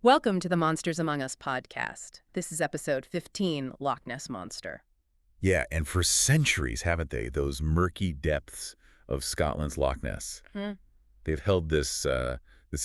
Welcome to the Monsters Among Us podcast. This is episode 15, Loch Ness Monster. Yeah, and for centuries, haven't they? Those murky depths of Scotland's Loch Ness. Hmm. They've held this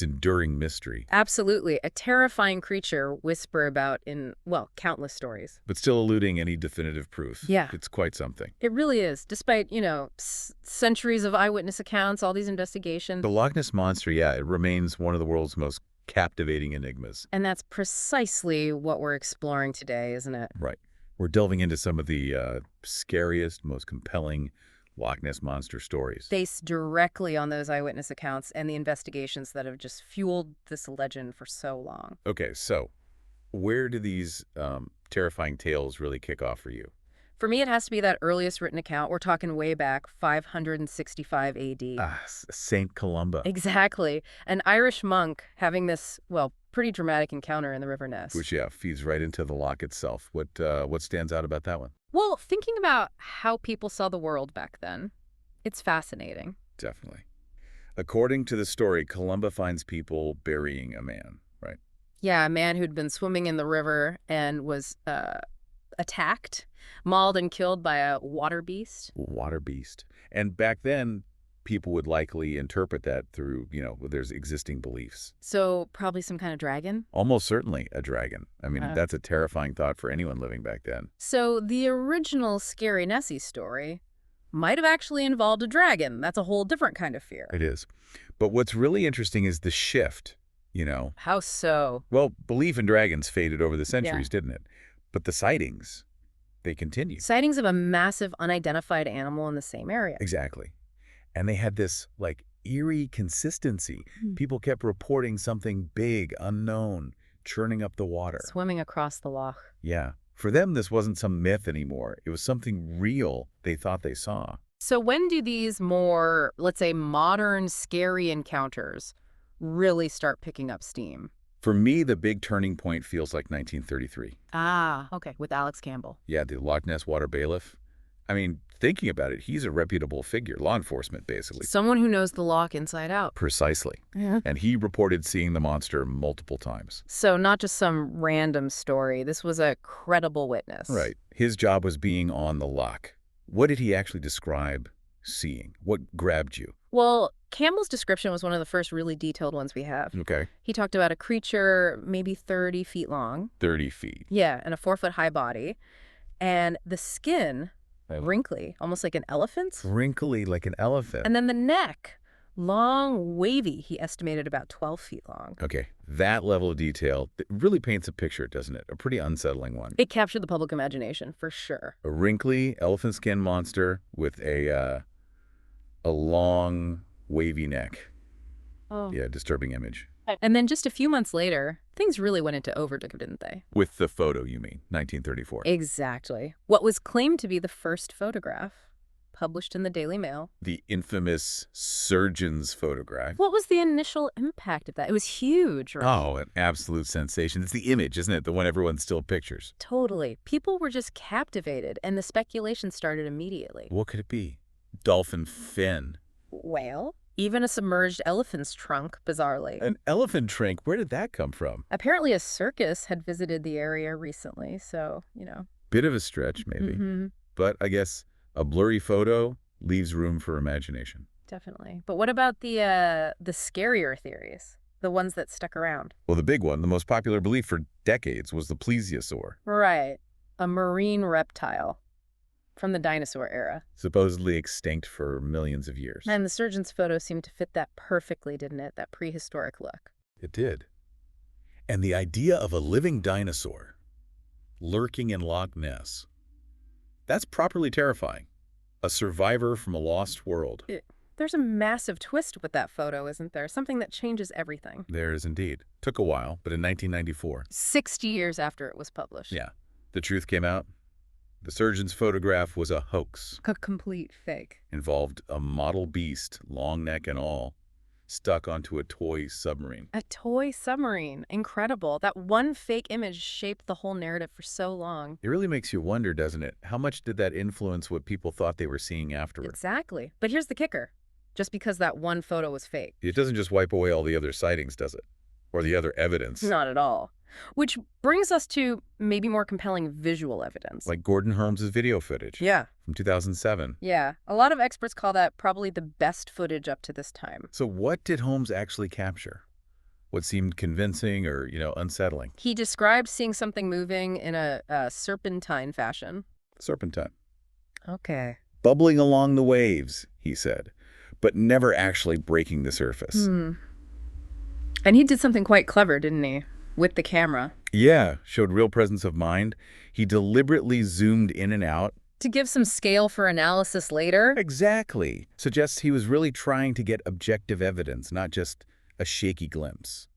enduring mystery, Absolutely. A terrifying creature whisper about in, well, countless stories. but still eluding any definitive proof. Yeah. It's quite something. It really is, despite, centuries of eyewitness accounts, all these investigations. The Loch Ness Monster, yeah, it remains one of the world's most captivating enigmas. And that's precisely what we're exploring today, isn't it? Right. We're delving into some of the scariest, most compelling Loch Ness Monster stories. Based directly on those eyewitness accounts and the investigations that have just fueled this legend for so long. Okay, so where do these terrifying tales really kick off for you? For me, it has to be that earliest written account. We're talking way back, 565 AD. Saint Columba. Exactly. An Irish monk having this, well, pretty dramatic encounter in the River Ness. Which, yeah, feeds right into the loch itself. What stands out about that one? Well, thinking about how people saw the world back then, it's fascinating. Definitely. According to the story, Columba finds people burying a man, right? Yeah, a man who'd been swimming in the river and was attacked, mauled, and killed by a water beast. Water beast. And back then, people would likely interpret that through, there's existing beliefs. So probably some kind of dragon. Almost certainly a dragon. I mean, Uh. that's a terrifying thought for anyone living back then. So the original Scary Nessie story might have actually involved a dragon. That's a whole different kind of fear. It is. But what's really interesting is the shift, How so? Well, belief in dragons faded over the centuries, didn't it? But the sightings, they continued. Sightings of a massive unidentified animal in the same area. Exactly. And they had this, eerie consistency. People kept reporting something big, unknown, churning up the water. Swimming across the Loch. Yeah. For them, this wasn't some myth anymore. It was something real they thought they saw. So when do these more, let's say, modern scary encounters really start picking up steam? For me, the big turning point feels like 1933. Ah, okay, with Alex Campbell. Yeah, the Loch Ness water bailiff. I mean, thinking about it, he's a reputable figure, law enforcement, basically. Someone who knows the Loch inside out. Precisely. Yeah. And he reported seeing the monster multiple times. So not just some random story. This was a credible witness. Right. His job was being on the loch. What did he actually describe seeing? What grabbed you? Well, Campbell's description was one of the first really detailed ones we have. Okay. He talked about a creature maybe 30 feet long. 30 feet. Yeah, and a 4-foot high body. And the skin, wrinkly, almost like an elephant's. Wrinkly like an elephant. And then the neck, long, wavy, he estimated about 12 feet long. Okay. That level of detail it really paints a picture, doesn't it? A pretty unsettling one. It captured the public imagination, for sure. A wrinkly elephant skin monster with a long, wavy neck. Oh. Yeah, disturbing image. And then just a few months later, things really went into overdrive, didn't they? With the photo, you mean, 1934. Exactly. What was claimed to be the first photograph, published in the Daily Mail. The infamous surgeon's photograph. What was the initial impact of that? It was huge, right? Oh, an absolute sensation. It's the image, isn't it? The one everyone still pictures. Totally. People were just captivated, and the speculation started immediately. What could it be? Dolphin fin. Whale? Even a submerged elephant's trunk, bizarrely. An elephant trunk? Where did that come from? Apparently a circus had visited the area recently, so, Bit of a stretch, maybe. Mm-hmm. But I guess a blurry photo leaves room for imagination. Definitely. But what about the scarier theories? The ones that stuck around? Well, the big one, the most popular belief for decades, was the plesiosaur. Right. A marine reptile from the dinosaur era. Supposedly extinct for millions of years. And the surgeon's photo seemed to fit that perfectly, didn't it? That prehistoric look. It did. And the idea of a living dinosaur lurking in Loch Ness, that's properly terrifying. A survivor from a lost world. There's a massive twist with that photo, isn't there? Something that changes everything. There is indeed. Took a while, but in 1994. 60 years after it was published. Yeah. The truth came out. The surgeon's photograph was a hoax. A complete fake. Involved a model beast, long neck and all, stuck onto a toy submarine. A toy submarine. Incredible. That one fake image shaped the whole narrative for so long. It really makes you wonder, doesn't it? How much did that influence what people thought they were seeing afterward? Exactly. But here's the kicker. Just because that one photo was fake. It doesn't just wipe away all the other sightings, does it? or the other evidence. Not at all. Which brings us to maybe more compelling visual evidence. Like Gordon Holmes' video footage. Yeah. From 2007. Yeah. A lot of experts call that probably the best footage up to this time. So what did Holmes actually capture? What seemed convincing or, unsettling? He described seeing something moving in a serpentine fashion. Serpentine. Okay. Bubbling along the waves, he said, but never actually breaking the surface. And he did something quite clever, didn't he? With the camera. Yeah, showed real presence of mind. He deliberately zoomed in and out. To give some scale for analysis later. Exactly. Suggests he was really trying to get objective evidence, not just a shaky glimpse.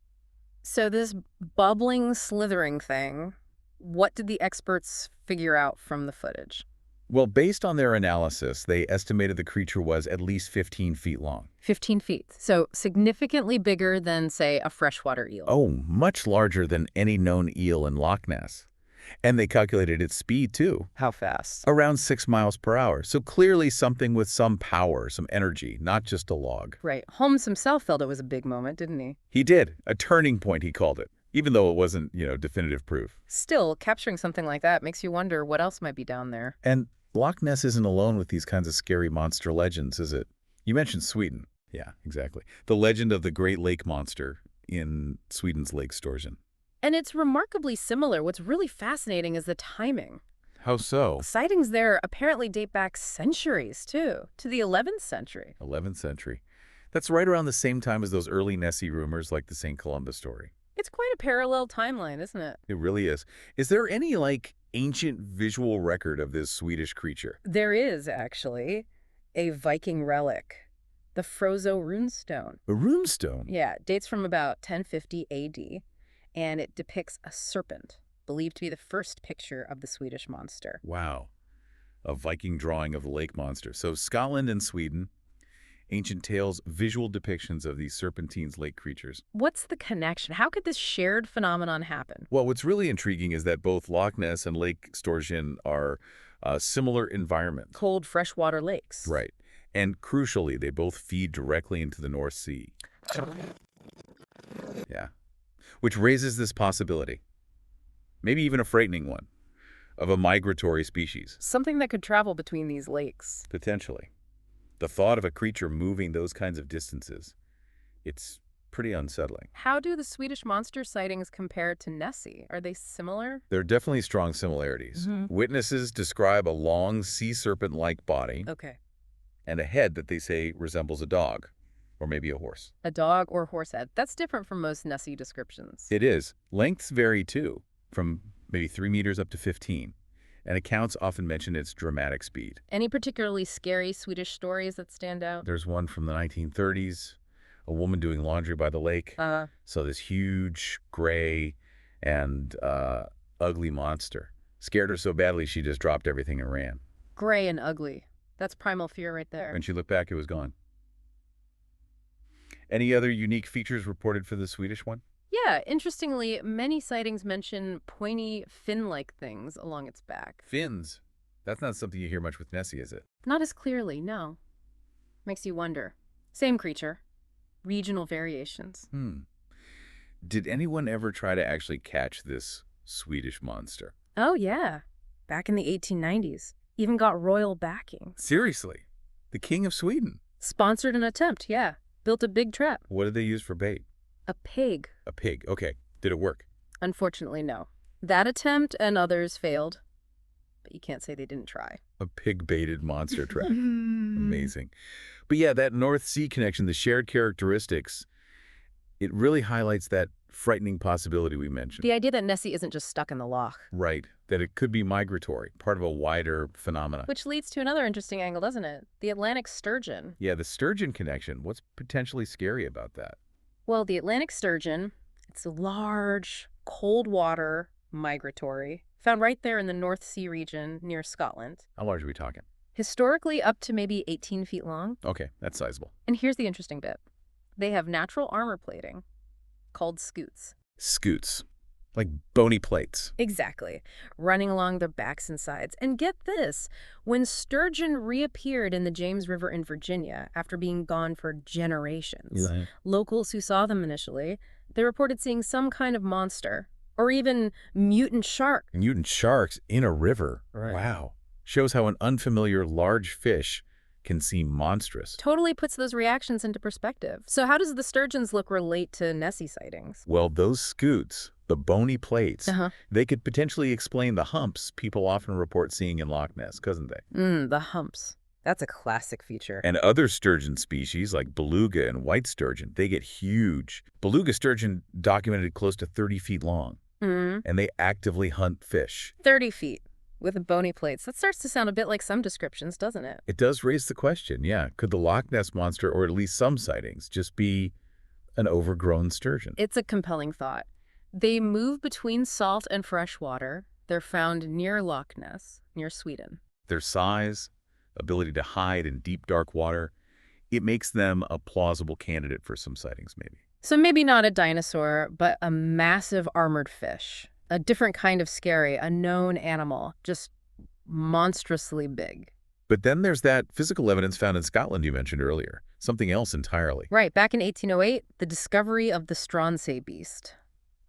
So this bubbling, slithering thing, what did the experts figure out from the footage? Well, based on their analysis, they estimated the creature was at least 15 feet long. 15 feet. So significantly bigger than, say, a freshwater eel. Oh, much larger than any known eel in Loch Ness. And they calculated its speed, too. How fast? Around 6 miles per hour. So clearly something with some power, some energy, not just a log. Right. Holmes himself felt it was a big moment, didn't he? He did. A turning point, he called it, even though it wasn't, definitive proof. Still, capturing something like that makes you wonder what else might be down there. And Loch Ness isn't alone with these kinds of scary monster legends, is it? You mentioned Sweden. Yeah, exactly. The legend of the Great Lake Monster in Sweden's Lake Storjen. And it's remarkably similar. What's really fascinating is the timing. How so? Sightings there apparently date back centuries, too, to the 11th century. 11th century. That's right around the same time as those early Nessie rumors like the St. Columbus story. It's quite a parallel timeline, isn't it? It really is. Is there any, ancient visual record of this Swedish creature? There is, actually, a Viking relic, the Frozo runestone. A runestone? Yeah, it dates from about 1050 AD, and it depicts a serpent, believed to be the first picture of the Swedish monster. Wow. A Viking drawing of the lake monster. So Scotland and Sweden, ancient tales, visual depictions of these serpentines lake creatures. What's the connection? How could this shared phenomenon happen? Well, what's really intriguing is that both Loch Ness and Lake Storjen are similar environments. Cold freshwater lakes. Right. And crucially, they both feed directly into the North Sea. Yeah. Which raises this possibility, maybe even a frightening one, of a migratory species. Something that could travel between these lakes. Potentially. The thought of a creature moving those kinds of distances, it's pretty unsettling. How do the Swedish monster sightings compare to Nessie? Are they similar? There are definitely strong similarities. Witnesses describe a long sea serpent-like body Okay. and a head that they say resembles a dog, or maybe a horse. A dog or horse head. That's different from most Nessie descriptions. It is. Lengths vary too, from maybe 3 meters up to 15. And accounts often mention its dramatic speed. Any particularly scary Swedish stories that stand out? There's one from the 1930s, a woman doing laundry by the lake. So this huge, gray, and ugly monster scared her so badly she just dropped everything and ran. Gray and ugly. That's primal fear right there. When she looked back, it was gone. Any other unique features reported for the Swedish one? Yeah, interestingly, many sightings mention pointy, fin-like things along its back. Fins. That's not something you hear much with Nessie, is it? Not as clearly, no. Makes you wonder. Same creature. Regional variations. Did anyone ever try to actually catch this Swedish monster? Oh, yeah. Back in the 1890s. Even got royal backing. Seriously? The King of Sweden? Sponsored an attempt, yeah. Built a big trap. What did they use for bait? A pig. A pig. Okay. Did it work? Unfortunately, no. That attempt and others failed. But you can't say they didn't try. A pig-baited monster trap. Amazing. But yeah, that North Sea connection, the shared characteristics, it really highlights that frightening possibility we mentioned. The idea that Nessie isn't just stuck in the Loch. Right. That it could be migratory, part of a wider phenomena. Which leads to another interesting angle, doesn't it? The Atlantic sturgeon. Yeah, the sturgeon connection. What's potentially scary about that? Well, the Atlantic sturgeon, it's a large, cold water, migratory, found right there in the North Sea region near Scotland. How large are we talking? Historically up to maybe 18 feet long. Okay, that's sizable. And here's the interesting bit. They have natural armor plating called scutes. Scutes. Like bony plates. Exactly. Running along their backs and sides. And get this, when sturgeon reappeared in the James River in Virginia after being gone for generations, locals who saw them initially, They reported seeing some kind of monster, or even mutant shark. Mutant sharks in a river. Right. Wow. Shows how an unfamiliar large fish can seem monstrous. Totally puts those reactions into perspective. So how does the sturgeon's look relate to Nessie sightings? Well, those scoots, the bony plates, they could potentially explain the humps people often report seeing in Loch Ness, couldn't they? The humps. That's a classic feature. And other sturgeon species like beluga and white sturgeon, they get huge. Beluga sturgeon documented close to 30 feet long, and they actively hunt fish. 30 feet with bony plates. That starts to sound a bit like some descriptions, doesn't it? It does raise the question, yeah. Could the Loch Ness monster, or at least some sightings, just be an overgrown sturgeon? It's a compelling thought. They move between salt and fresh water. They're found near Loch Ness, near Sweden. Their size, ability to hide in deep, dark water, it makes them a plausible candidate for some sightings, maybe. So maybe not a dinosaur, but a massive armored fish. A different kind of scary, a known animal, just monstrously big. But then there's that physical evidence found in Scotland you mentioned earlier. Something else entirely. Right, back in 1808, the discovery of the Stronsay beast.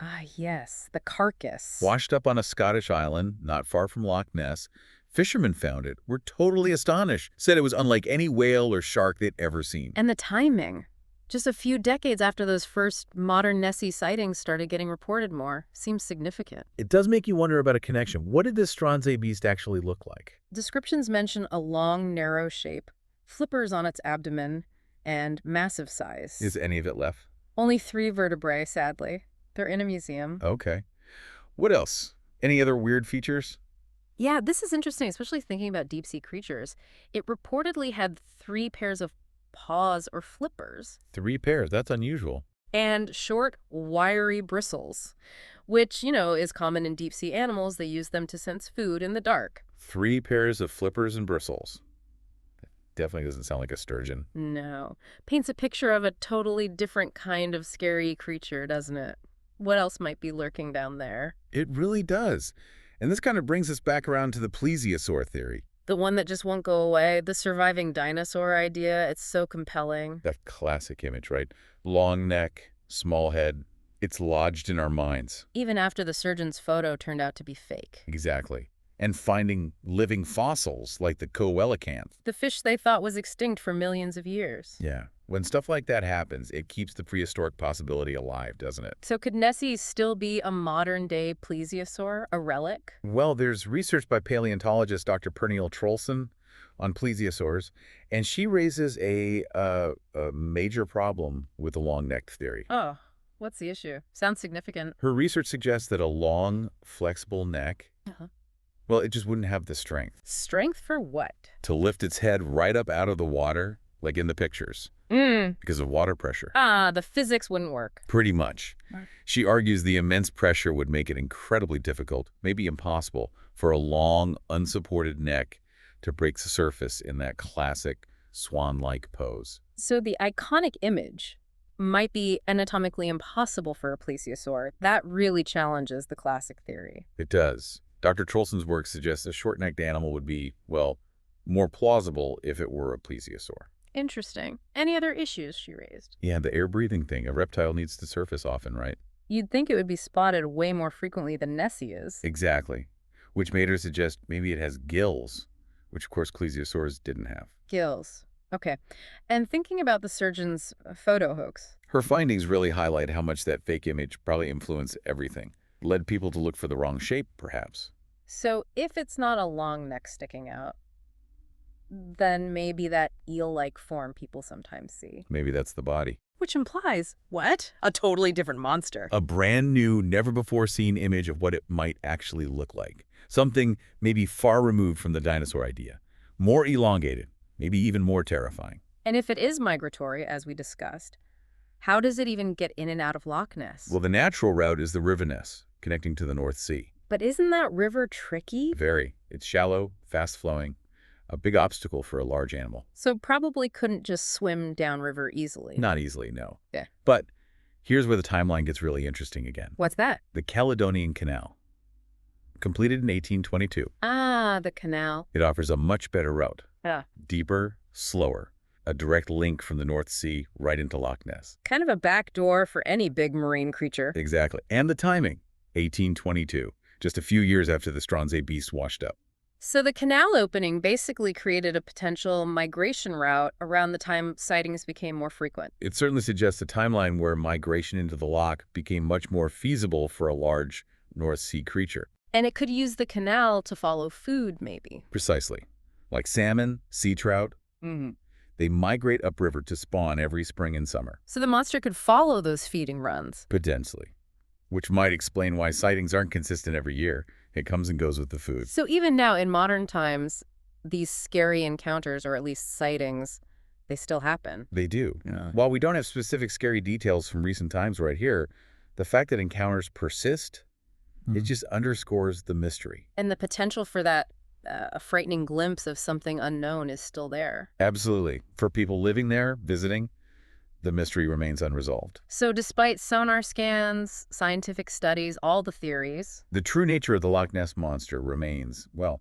Ah, yes, the carcass. Washed up on a Scottish island, not far from Loch Ness, fishermen found it, were totally astonished, said it was unlike any whale or shark they'd ever seen. And the timing. Just a few decades after those first modern Nessie sightings started getting reported more. Seems significant. It does make you wonder about a connection. What did this Stronsay beast actually look like? Descriptions mention a long, narrow shape, flippers on its abdomen, and massive size. Is any of it left? Only 3 vertebrae, sadly. They're in a museum. Okay. What else? Any other weird features? Yeah, this is interesting, especially thinking about deep-sea creatures. It reportedly had 3 pairs of paws or flippers. 3 pairs, that's unusual. And short, wiry bristles, which, is common in deep-sea animals. They use them to sense food in the dark. 3 pairs of flippers and bristles. Definitely doesn't sound like a sturgeon. No. Paints a picture of a totally different kind of scary creature, doesn't it? What else might be lurking down there? It really does. And this kind of brings us back around to the plesiosaur theory. The one that just won't go away, the surviving dinosaur idea, it's so compelling. That classic image, right? Long neck, small head. It's lodged in our minds. Even after the surgeon's photo turned out to be fake. Exactly. And finding living fossils like the coelacanth. The fish they thought was extinct for millions of years. Yeah. When stuff like that happens, it keeps the prehistoric possibility alive, doesn't it? So could Nessie still be a modern-day plesiosaur, a relic? Well, there's research by paleontologist Dr. Pernille Trolson on plesiosaurs, and she raises a major problem with the long-necked theory. Oh, what's the issue? Sounds significant. Her research suggests that a long, flexible neck, well, it just wouldn't have the strength. Strength for what? To lift its head right up out of the water, like in the pictures. Because of water pressure. The physics wouldn't work. Pretty much. She argues the immense pressure would make it incredibly difficult, maybe impossible, for a long, unsupported neck to break the surface in that classic swan-like pose. So the iconic image might be anatomically impossible for a plesiosaur. That really challenges the classic theory. It does. Dr. Trolson's work suggests a short-necked animal would be, well, more plausible if it were a plesiosaur. Interesting. Any other issues she raised? Yeah, the air-breathing thing. A reptile needs to surface often, right? You'd think it would be spotted way more frequently than Nessie is. Exactly. Which made her suggest maybe it has gills, which, of course, plesiosaurs didn't have. Gills. Okay. And thinking about the surgeon's photo hoax. Her findings really highlight how much that fake image probably influenced everything. Led people to look for the wrong shape, perhaps. So if it's not a long neck sticking out, then maybe that eel-like form people sometimes see. Maybe that's the body. Which implies, what? A totally different monster. A brand new, never-before-seen image of what it might actually look like. Something maybe far removed from the dinosaur idea. More elongated, maybe even more terrifying. And if it is migratory, as we discussed, how does it even get in and out of Loch Ness? Well, the natural route is the River Ness, connecting to the North Sea. But isn't that river tricky? Very. It's shallow, fast-flowing. A big obstacle for a large animal. So probably couldn't just swim downriver easily. Not easily, no. Yeah. But here's where the timeline gets really interesting again. What's that? The Caledonian Canal. Completed in 1822. Ah, the canal. It offers a much better route. Yeah. Deeper, slower. a direct link from the North Sea right into Loch Ness. Kind of a back door for any big marine creature. Exactly. And the timing, 1822, just a few years after the Stronsay beast washed up. So the canal opening basically created a potential migration route around the time sightings became more frequent. It certainly suggests a timeline where migration into the loch became much more feasible for a large North Sea creature. And it could use the canal to follow food, maybe. Precisely. Like salmon, sea trout, they migrate upriver to spawn every spring and summer. So the monster could follow those feeding runs. Potentially. Which might explain why sightings aren't consistent every year. It comes and goes with the food. So even now, in modern times, these scary encounters, or at least sightings, they still happen. They do. Yeah. While we don't have specific scary details from recent times right here, the fact that encounters persist, it just underscores the mystery. And the potential for that a frightening glimpse of something unknown is still there. Absolutely. For people living there, visiting, the mystery remains unresolved. So despite sonar scans, scientific studies, all the theories, the true nature of the Loch Ness Monster remains, well,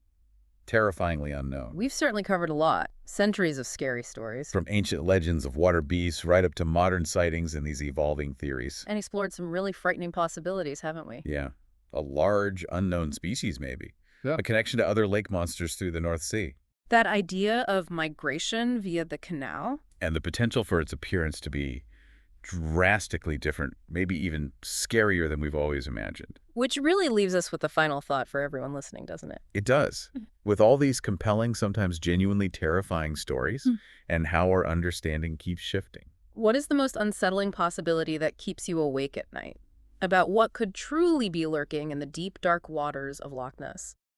terrifyingly unknown. We've certainly covered a lot. Centuries of scary stories. From ancient legends of water beasts right up to modern sightings and these evolving theories. And explored some really frightening possibilities, haven't we? Yeah. A large, unknown species, maybe. Yeah. A connection to other lake monsters through the North Sea. That idea of migration via the canal? And the potential for its appearance to be drastically different, maybe even scarier than we've always imagined. Which really leaves us with the final thought for everyone listening, doesn't it? It does. With all these compelling, sometimes genuinely terrifying stories, and how our understanding keeps shifting. What is the most unsettling possibility that keeps you awake at night? About what could truly be lurking in the deep, dark waters of Loch Ness?